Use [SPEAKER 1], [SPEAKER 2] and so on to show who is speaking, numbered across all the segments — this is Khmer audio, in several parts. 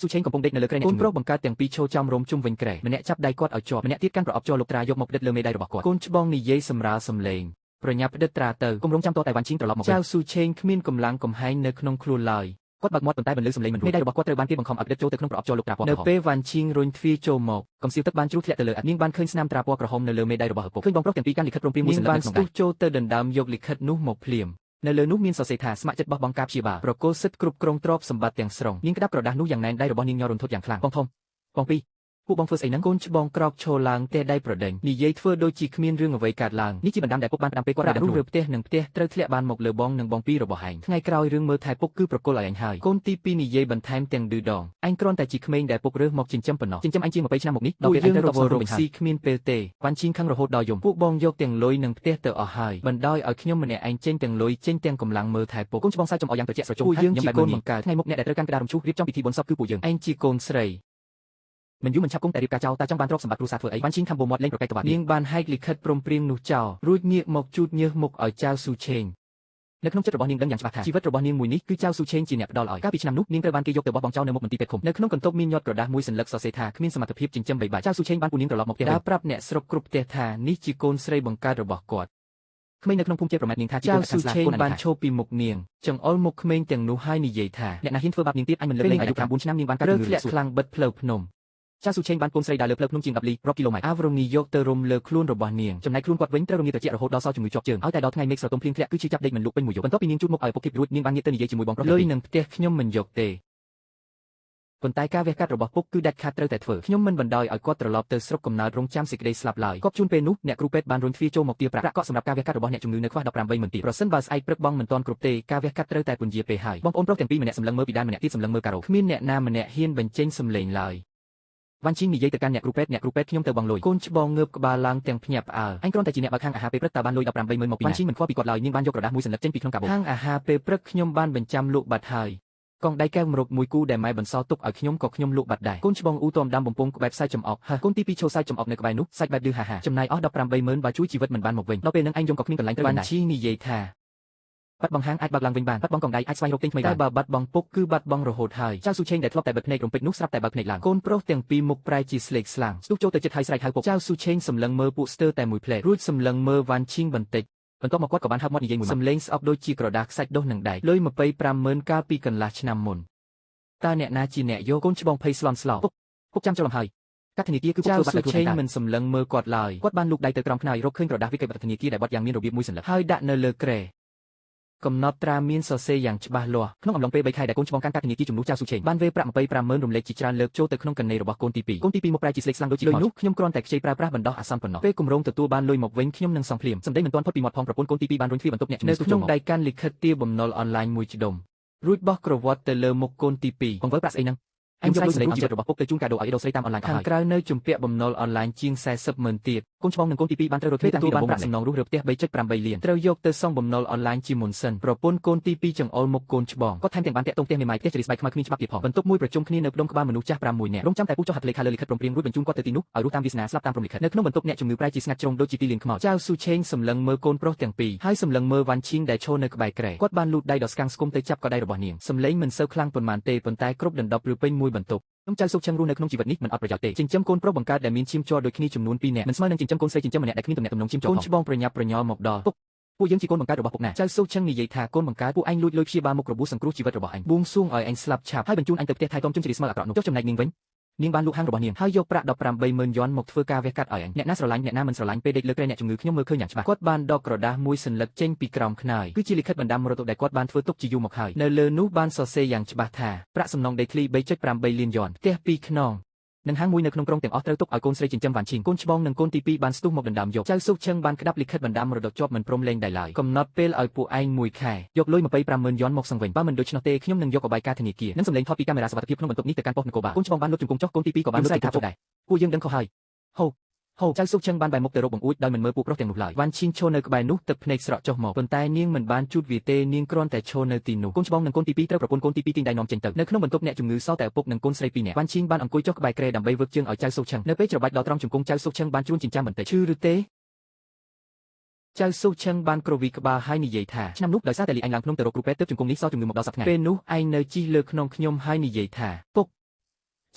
[SPEAKER 1] ស៊ូឆេងកំពុងដេកនៅលើគ្រែអ្នកជំងឺកូនប្រុសបង្កើតទាំងពីរឈរចំរំជុំវិញគ្រែម្នាក់ចាប់ដៃគាត់ឲ្យជាប់ម្នាក់ទៀតកាន់ប្រអប់ជ័រលោកត្រាយកមកផ្ដិតលើមេដៃរបស់គាត់កូនច្បងនិយាយសម្រាលសំឡេងប្រញាប់ផ្ដិតត្រាទៅគម្រោងចាំតតែវ៉ាន់ឈីងត្រឡប់មកវិញចៅស៊ូឆេងគ្មានកម្លាំងកំហែងនៅក្នុងខ្លួនឡើយគាត់បើកមាត់ប៉ុន្តែបន្លឺសំឡេងមិនរួចមេដៃរបស់គាត់ត្រូវបានគេបង្ខំឲ្យផ្ដិតចូលទៅក្នុងប្រអប់ជ័រលោកត្រាពណ៌ក្រហមនៅពេលវ៉ាន់ឈីងរុញទ្វារចូលមកកំសៀវទឹកបានជ្រុះធ្លាក់ទៅលើអានាងបានឃើញស្នាមត្រាពណ៌ក្រហមនៅលើមេដៃរបស់ឪពុកឃើញបងប្រុសទាំងពីរកាន់លិខិតព្រមព្រៀងមួយសន្លឹកនៅក្នុងដៃបានស្ទុះចូលទៅដណ្ដើមយកលិខិតនោះមកភ្លាមនៅលើនោះមានសរសេរថាស្ម័គ្រចិត្តបោះបង់ការព្យាបាលប្រគល់សិទ្ធិគ្រប់គ្រងទ្រព្យសម្បត្តិទាំងស្រុងនាងក្តាប់ក្រដាស់នោះយ៉ាងណែនដៃរបស់នាងញ័ររន្ធត់យ៉ាងខ្លាំងបងធំបងពីរពួកបងធ្វើស្អីហ្នឹងកូនច្បងក្រោកឈរឡើងទេដៃប្រដេញនិយាយធ្វើដូចជាគ្មានរឿងអ្វីកើតឡើងនេះជាបណ្ដាំដែលពុកបានផ្ដាំពេលគាត់រស់រើផ្ទះនឹងផ្ទះត្រូវធ្លាក់បានមកលើបងនិងបងពីររបស់ឯងថ្ងៃក្រោយរឿងមើលថែពុកគឺប្រគល់ឲ្យឯងហើយកូនទី2និយាយបន្ថែមទាំងឌឺដងឯងគ្រាន់តែជាក្មេងដែលពុករើសមកចិញ្ចឹមប៉ុណ្ណោះចិញ្ចឹមឯងជាង20ឆ្នាំមកនេះដល់ពេលឯងទៅរកស៊ីស៊ីគ្មានពេលទេវ៉ាន់ឈីងខឹងរហូតដល់យំពួកបងយកទាំងលុយនិងផ្ទះទៅអស់ហើយបណ្ដោយឲ្យខ្ញុំម្នាក់ឯងចេញទាំងលុយចេញទាំងកម្លាំងមើលថែពុកកូនច្បងសាច់ចំអកយ៉ាងត្រជាក់ស្រជុំពួកយើងជាកូនបង្កើតថ្ងៃមុខអ្នកដែលត្រូវកាន់ក្តាររំឈូសរៀបចំពិធីបុណ្យសពគឺពួកយើងឯងជាកូនស្រីមិនយូរមិនឆាប់គង់តែរៀបការចោលតាចង់បានទ្រព្យសម្បត្តិគ្រួសារធ្វើអីវ៉ាន់ឈីងខំបូមាត់លេងប្រកែកក្បាលនាងបានហែកលិខិតព្រមព្រៀងនោះចោលរួចងាកមកជូតញើសមុខឲ្យចៅស៊ូឆេងនៅក្នុងចិត្តរបស់នាងដឹងយ៉ាងច្បាស់ថាជីវិតរបស់នាងមួយនេះគឺចៅស៊ូឆេងជាអ្នកផ្ដល់ឲ្យកាលពីឆ្នាំនោះនាងត្រូវបានគេយកទៅបោះបង់ចោលនៅមុខមន្ទីរពេទ្យឃុំនៅក្នុងកន្ទប់មានញត្តិក្រដាសមួយសន្លឹកសរសេរថាគ្មានសមត្ថភាពចិញ្ចឹមបីបាច់ចៅស៊ូឆេងបានពូនាងត្រឡប់មកផ្ទះដើរប្រាប់អ្នកស្រុកគ្រប់ផ្ទះថានេះជាកូនស្រីបង្កើតរបស់គាត់ក្មេងនៅក្នុងភូមិជាប្រមាថនាងថាជាកូនអ្នកខាងស្លាកូនបានឈប់ពីមុខនាងចង្អុលមុខក្មេងទាំងនោះហើយនិយាយថាអ្នកណាហ៊ានធ្វើបាបនាងទៀតអញមិនលើកលែងអាយុ9ឆ្នាំនាងបានកើតជំងឺធ្លាក់ខ្លាំងបិទផ្លូវភ្នំចៅស៊ូឆេងបានកូនស្រីដើរលើផ្លូវភ្នំជាង10លីរាប់គីឡូម៉ែត្រអាវរងនីយកទៅរុំលើខ្លួនរបស់នាងចំណែកខ្លួនគាត់វិញត្រូវរងាត្រជាក់រហូតដល់សល់ជំងឺជាប់ជើងឲ្យតែដល់ថ្ងៃមេឃស្រទុំភ្លៀងធ្លាក់គឺជាចាប់ដេកមិនលក់ពេញមួយយប់បន្ទាប់ពីនាងជូតមុខឲ្យពុកគិតរួចនាងបានងាកទៅនិយាយជាមួយបងប្រុសលុយនឹងផ្ទះខ្ញុំមិនយកទេប៉ុន្តែការវះកាត់របស់ពុកគឺដាច់ខាតត្រូវតែធ្វើខ្ញុំមិនបណ្ដោយឲ្យគាត់ត្រឡប់ទៅស្រុកកំណើតរងចាំសេចក្តីស្លាប់ឡើយគាត់ជូនពេលនោះអ្នកគ្រូពេទ្យបានរុញទ្វារចូលមកទារប្រាក់កក់សម្រាប់ការវះកាត់របស់អ្នកជំងឺនៅខ្វះ180000ទៀតប្រសិនបើស្អែកព្រឹកបងមិនទាន់គ្រប់ទេការវះកាត់ត្រូវតែពន្យាពេលហើយបងប្អូនប្រុសទាំងពីរម្នាក់សម្លឹងមើលពីដានម្នាក់ទៀតសម្លឹងមើលការ៉ូគ្មានអ្នកណាម្នាក់ហ៊ានបញ្ចេញសំឡេងឡើយវ៉ាន់ឈីងនិយាយទៅកាន់អ្នកគ្រូពេទ្យខ្ញុំទៅបងលុយកូនច្បងងើបក្បាលឡើងទាំងភ្ញាក់ផ្អើលអញគ្រាន់តែជាអ្នកបើកហាងអាហារពេលព្រឹកតើបានលុយ180000មកពីណាវ៉ាន់ឈីងមិនខ្វល់ពីគាត់ឡើយនាងបានយកក្រដាសមួយសន្លឹកចេញពីក្នុងកាបូបហាងអាហារពេលព្រឹកខ្ញុំបានបញ្ចាំលក់បាត់ហើយកងដៃកែវម្រប់មួយគូដែលម៉ែបន្សល់ទុកឲ្យខ្ញុំក៏ខ្ញុំលក់បាត់ដែរកូនច្បងអ៊ូតមដាំបំពង់ក្បែរសាច់ចំអកហើកូនទី2ឈោសាច់ចំអកនៅក្បែរនោះសាច់បែបឌឺហាហាចំណាយអស់180000បើជួយជីវិតមិនបានមកវិញដល់ពេលនឹងឯងយំក៏គ្មានកន្លែងត្រូវបានវ៉ាន់ឈីងនិយាយថាបាត់បង់ហាងអាចបើកឡើងវិញបានបាត់បង់កងដៃអាចស្វែងរកទិញថ្មីបានតែបើបាត់បង់ពុកគឺបាត់បង់រហូតហើយចៅស៊ូឆេងដែលធ្លាប់តែបិទភ្នែករំពេចនោះស្រាប់តែបើកភ្នែកឡើងកូនប្រុសទាំងពីរមុខប្រែជាស្លេកស្លាំងស្ទុះចូលទៅជិតហើយស្រែកហៅពុកចៅស៊ូឆេងសម្លឹងមើលពួកស្ទើរតែមួយផ្លែរួចសម្លឹងមើលវ៉ាន់ឈីងបន្តិចបន្ទាប់មកគាត់ក៏បានហៅមាត់និយាយមួយសម្លេងស្អប់ដូចជាក្រដាសខ្សាច់ដុសនឹងដែកលុយ25000កាលពីកន្លះឆ្នាំមុនតើអ្នកណាជាអ្នកយកកូនច្បងភ័យស្លន់ស្លោពុកចាំច្រឡំហើយកាត់ធនាគារគឺចៅស៊ូឆេងមិនសម្លឹងមើលគាត់ឡើយគាត់បានលូកដៃទៅក្រោមខ្នើយរកឃើញក្រដាសវិក័យប័ណ្ណធនាគារដែលបត់យ៉ាងមានរបៀបមួយសន្លឹកហើយដាក់នៅលើគ្រែកំណត់ត្រាមានសរសេរយ៉ាងច្បាស់លាស់ក្នុងអំឡុងពេល3ខែដែលកូនច្បងកាន់កាត់ធនាគារជំនួសចៅស៊ូឆេងបានវេប្រាក់25000រំលែកជាច្រើនលើកចូលទៅក្នុងកណីរបស់កូនទី2កូនទី2មកប្រែជាស្លេកស្លាំងដូចជាលុយនោះខ្ញុំគ្រាន់តែខ្ចីប្រើប្រាស់បណ្ដោះអាសន្នប៉ុណ្ណោះពេលគម្រោងទទួលបានលុយមកវិញខ្ញុំនឹងសងភ្លាមសម្ដីមិនទាន់ផុតពីមាត់ផងប្រពន្ធកូនទី2បានរុញទ្វារបន្ទប់អ្នកជំនួសនៅក្នុងដៃកាន់លិខិតទារបំណុលអនឡាញមួយជ្តុំរួចបោះក្រវ៉ាត់ទៅលើមុខកូនទី2បង្វើប្រាក់ស្អីហ្នឹងអញយកលុយសម្លេងជីវិតរបស់ពុកទៅជូនកាដូឲ្យអីដូស្រីតាមអនឡាញខាងក្រៅនៅជំពាក់បំណុលអនឡាញជាង400,000ទៀតកូនច្បងនិងកូនទី2បានត្រូវរត់ឃ្លាទទួលបានប្រាក់សំណងរស់រើផ្ទះ 3.8 លានត្រូវយកទៅសងបំណុលអនឡាញជាមុនសិនប្រពន្ធកូនទី2ចង្អុលមុខកូនច្បងគាត់ថែមទាំងបានតាក់ទងផ្ទះមេម៉ាយផ្ទះចរិស្បែកខ្មៅគ្មានច្បាប់ទៀតផងបន្ទប់មួយប្រជុំគ្នានៅផ្ដុំក្បាលមនុស្សចាស់6នាក់រងចាំតែពុកចុះហត្ថលេខាលើលិខិតព្រមព្រៀងរួចបញ្ជូនគាត់ទៅទីនោះឲ្យរស់តាមវាសនាស្លាប់តាមព្រំលិខិតនៅក្នុងបន្ទប់អ្នកជំងឺប្រែជាស្ងាត់ជ្រុងដូចជាទីលានខ្មោចចៅស៊ូឆេងសម្លឹងមើលកូនប្រុសទាំងពីរហើយសម្លឹងមើលវ៉ាន់ឈីងដែលឈរនៅក្បែរគ្រែគាត់បានលូតដៃដល់ស្កាំងស្គមទៅចាប់កដៃរបស់នាងសម្លេងមិនសូវខ្លាំងប៉ុន្មានទេប៉ុន្តែគ្រប់ដណ្ដប់ឬពេញមួយបន្ទប់ខ្ញុំចៅសុកឆឹងរស់នៅក្នុងជីវិតនេះមិនអត់ប្រយោជន៍ទេចិញ្ចឹមកូនប្រុសបង្កើតដែលមានឈាមជ័រដូចគ្នាចំនួន2នាក់មិនស្មើនឹងចិញ្ចឹមកូនស្រីចិញ្ចឹមម្នាក់ដែលគ្មានទំនាក់ទំនងឈាមជ័រកូនច្បងប្រញាប់ប្រញ័រមកដល់ពុកពួកយើងជាកូនបង្កើតរបស់ពុកណាចៅសុកឆឹងនិយាយថាកូនបង្កើតពួកអញលួចលុយព្យាបាលមុខរបួសសង្គ្រោះជីវិតរបស់អញបួងសួងឲ្យអញស្លាប់ឆាប់ហើយបញ្ជូនអញទៅផ្ទះថៃtomជុំជ្រីស្មើអាក្រក់នោះចុះចំណែកនាងវិញនាងបានលូកហាងរបស់នាងហើយយកប្រាក់180000យន់មកធ្វើការវះកាត់ឲ្យអញអ្នកណាស្រឡាញ់អ្នកណាមិនស្រឡាញ់ពេលដេកលើគ្រែអ្នកជំងឺខ្ញុំមើលឃើញយ៉ាងច្បាស់គាត់បានដកក្រដាសមួយសន្លឹកចេញពីក្រោមខ្នើយគឺជាលិខិតបណ្ដាំមរតកដែលគាត់បានធ្វើទុកជាយូរមកហើយនៅលើនោះបានសរសេរយ៉ាងច្បាស់ថាប្រាក់សំណងដីធ្លី 3.8 លានយន់ផ្ទះ2ខ្នងនឹងហាងមួយនៅក្នុងក្រុងទាំងអស់ត្រូវទុកឲ្យកូនស្រីចិញ្ចឹមវ៉ាន់ឈីងកូនច្បងនិងកូនទី2បានស្ទុះមកដណ្ដើមយកចៅស៊ុកឆឹងបានក្តាប់លិខិតបណ្ដាំមរតកជាប់មិនព្រមលេងដែរឡើយកំណត់ពេលឲ្យពួកឯង1ខែយកលុយ25000យន់មកសងវិញបើមិនដូច្នោះទេខ្ញុំនឹងយកអបាយការធនាគារនិងសម្លេងថតពីកាមេរ៉ាសុវត្ថិភាពក្នុងបន្ទប់នេះទៅកាន់ប៉ុស្តិ៍នគរបាលកូនច្បងបានលុបជង្គង់ចុះកូនទី2ក៏បានលុបសាច់ថាចុះដែរពួកយើងដឹងខុសហើយហូចៅស៊ុកឆឹងបានបែរមុខទៅរកបង្អួចដោយមិនមើលពួកប្រុសទាំងនោះឡើយវ៉ាន់ឈីងឈរនៅក្បែរនោះទឹកភ្នែកស្រក់ចុះមកប៉ុន្តែនាងមិនបានជូតវាទេនាងគ្រាន់តែឈរនៅទីនោះកូនច្បងនិងកូនទី2ត្រូវប្រពន្ធកូនទី2ទិញដៃនាំចេញទៅនៅក្នុងបន្ទប់អ្នកជំងឺសល់តែឪពុកនិងកូនស្រី2នាក់វ៉ាន់ឈីងបានអង្គុយចុះក្បែរគ្រែដើម្បីវឹកជើងឲ្យចៅស៊ុកឆឹងនៅពេលច្របាច់ដល់ត្រង់ជង្គង់ចៅស៊ុកឆឹងបានជួនចិញ្ចាំបន្តិចឈឺឬទេចៅស៊ុកឆឹងបានក្រវីក្បាលហើយនិយាយថាឆ្នាំនោះដោយសារតែលីអញឡើងភ្នំទៅរកគ្រូពេទ្យទើបជង្គង់នេះសល់ជំងឺមកដល់សប្តាហ៍ថ្ងៃពេលនោះឯងនៅជិះលើខ្នងខ្ញុំហើយនិយាយថាពុក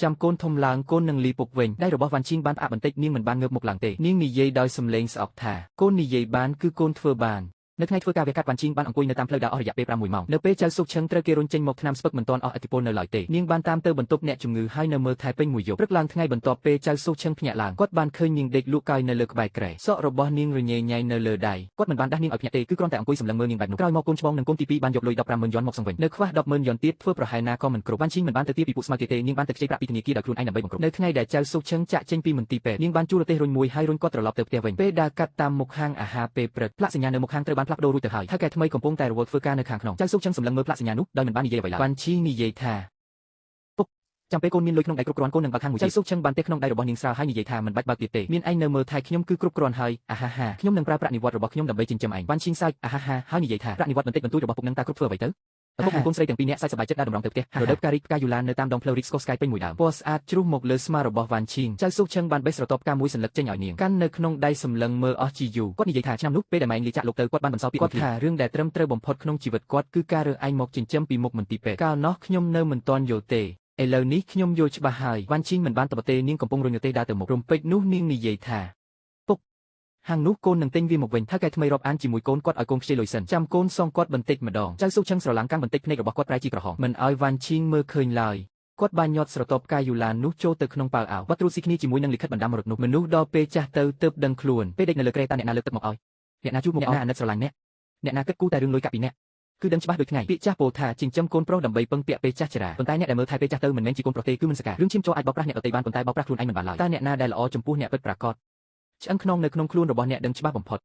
[SPEAKER 1] ចាំកូនធំឡើងកូននឹងលីពុកវិញដៃរបស់វ៉ាន់ឈីងបានផ្អាប់បន្តិចនាងមិនបានងើបមុខឡើងទេនាងនិយាយដោយសំឡេងស្អប់ថាកូននិយាយបានគឺកូនធ្វើបាននៅថ្ងៃធ្វើការវះកាត់វ៉ាន់ឈីងបានអង្គុយនៅតាមផ្លូវដើរអស់រយៈពេល6 ម៉ោងនៅពេលចៅស៊ុកឈឹងត្រូវគេរុញចេញមកថ្នាំស្ពឹកមិនទាន់អស់ឥទ្ធិពលនៅឡើយទេនាងបានតាមទៅបន្ទប់អ្នកជំងឺហើយនៅមើលថែពេញមួយយប់ព្រឹកឡើងថ្ងៃបន្ទាប់ពេលចៅស៊ុកឈឹងភ្ញាក់ឡើងគាត់បានឃើញនាងដេកលក់កាយនៅលើក្បែរគ្រែសក់របស់នាងរញ៉េញ៉ៃនៅលើដៃគាត់មិនបានដាស់នាងឲ្យភ្ញាក់ទេគឺគ្រាន់តែអង្គុយសម្លឹងមើលនាងបែបនោះក្រោយមកកូនច្បងនិងកូនទី2បានយកលុយ 15,000 យ៉នមកសងវិញនៅខ្វះ 10,000 យ៉នទៀតធ្វើប្រហែលណាក៏មិនគ្រប់វ៉ាន់ឈីងមិនបានទៅទារពីពួកស្មៅទៀតទេនាងបានទៅខ្ចីប្រាក់ពីធនាគារដោយខ្លួនឯងដើម្បីបង្គ្រប់នៅថ្ងៃដែលចៅស៊ុកឈឹងចាក់ចេញពីមន្ទីរពេទ្យនាងបានជួលរទេះរុញមួយហើយរុញគាត់ត្រឡប់ទៅផ្ទះវិញពេលដើរកាត់តាមមុខហាងអាហារពេលព្រឹកផ្លាកសញ្ញានៅមុខហាងត្រូវបានផ្លាស់ប្ដូររួចទៅហើយថៅកែថ្មីកំពុងតែរវល់ធ្វើការនៅខាងក្នុងចៅស៊ុកឈឹងសម្លឹងមើលផ្លាកសញ្ញានោះដោយមិនបាននិយាយអ្វីឡើយវ៉ាន់ឈីងនិយាយថាពុកចាំពេលកូនមានលុយក្នុងដៃគ្រប់គ្រាន់កូននឹងបើកហាងមួយចៅស៊ុកឈឹងបានទេក្នុងដៃរបស់នាងស្រាលហើយនិយាយថាមិនបាច់បើកទៀតទេមានឯងនៅមើលថែខ្ញុំគឺគ្រប់គ្រាន់ហើយអាហាហាខ្ញុំនឹងប្រើប្រាក់និវត្តន៍របស់ខ្ញុំដើម្បីចិញ្ចឹមឯងវ៉ាន់ឈីងសើចអាហាហាហើយនិយាយថាប្រាក់និវត្តន៍បន្តិចបន្តួចរបស់ពុកនឹងតើគ្រប់ធ្វើអ្វីទៅឪពុកនិងកូនស្រីទាំងពីរនាក់សើចសប្បាយចិត្តដើរតម្រង់ទៅផ្ទះរដូវផ្ការីកផ្កាយូឡាននៅតាមដងផ្លូវរីកស្កូស្កាយពេញមួយដើមពណ៌ស្អាតជ្រុះមកលើស្មារបស់វ៉ាន់ឈីងចៅស៊ុកឈឹងបានបេះស្រទាប់ផ្កាមួយសន្លឹកចេញឲ្យនាងកាន់នៅក្នុងដៃសម្លឹងមើលអស់ជាយូរគាត់និយាយថាឆ្នាំនោះពេលដែលម៉ែងលីចាក់លោកទៅគាត់បានបន្សល់ពីគាត់ថារឿងដែលត្រឹមត្រូវបំផុតក្នុងជីវិតគាត់គឺការរើសឯងមកចិញ្ចឹមពីមុខមន្ទីរពេទ្យកាលនោះខ្ញុំនៅមិនទាន់យល់ទេឥឡូវនេះខ្ញុំយល់ច្បាស់ហើយវ៉ាន់ឈីងមិនបានតបទេនាងកំពុងរុញរទេះដើរទៅមុខរំពេចនោះនាងនិយាយថាពុកហាងនោះកូននឹងទិញវាមកវិញថៅកែថ្មីរាប់អានជាមួយកូនគាត់ឲ្យកូនខ្ចីលុយសិនចាំកូនសងគាត់បន្តិចម្ដងចៅស៊ុកឈឹងស្រឡាំងកាន់បន្តិចភ្នែករបស់គាត់ប្រែជាក្រហមមិនឲ្យវ៉ាន់ឈីងមើលឃើញឡើយគាត់បានញាត់ស្រទាប់ផ្កាយូឡាននោះចូលទៅក្នុងប៉ាវអាវគាត់ត្រួតស៊ីគ្នាជាមួយនឹងលិខិតបណ្ដាំមរតនោះមនុស្សដល់ពេលចាស់ទៅទើបដឹងខ្លួនពេលដេកនៅលើគ្រែតាអ្នកណាលើកទឹកមកឲ្យអ្នកណាជួបមុខអ្នកណាអាណិតស្រឡាញ់អ្នកណាគិតគូរតែរឿងលុយកាក់ពីអ្នកគឺដឹងច្បាស់ដូចថ្ងៃពាក្យចាស់ពោលថាចិញ្ចឹមកូនប្រុសដើម្បីពឹងពាក់ពេលចាស់ជរាប៉ុន្តែអ្នកដែលមើលថែពេលចាស់ទៅមិនមែនជាកូនប្រុសទេគឺមិនសការឿងឈាមចូលអាចបោកប្រាស់អ្នកដទៃបានប៉ុន្តែបោកប្រាស់ខ្លួនឯងមិនបានឡើយតើអ្នកណាដែលល្អចំពោះអ្នកពិតប្រាកដឆ្អឹងខ្នងនៅក្នុងខ្លួនរបស់អ្នកដឹងច្បាស់បំផុត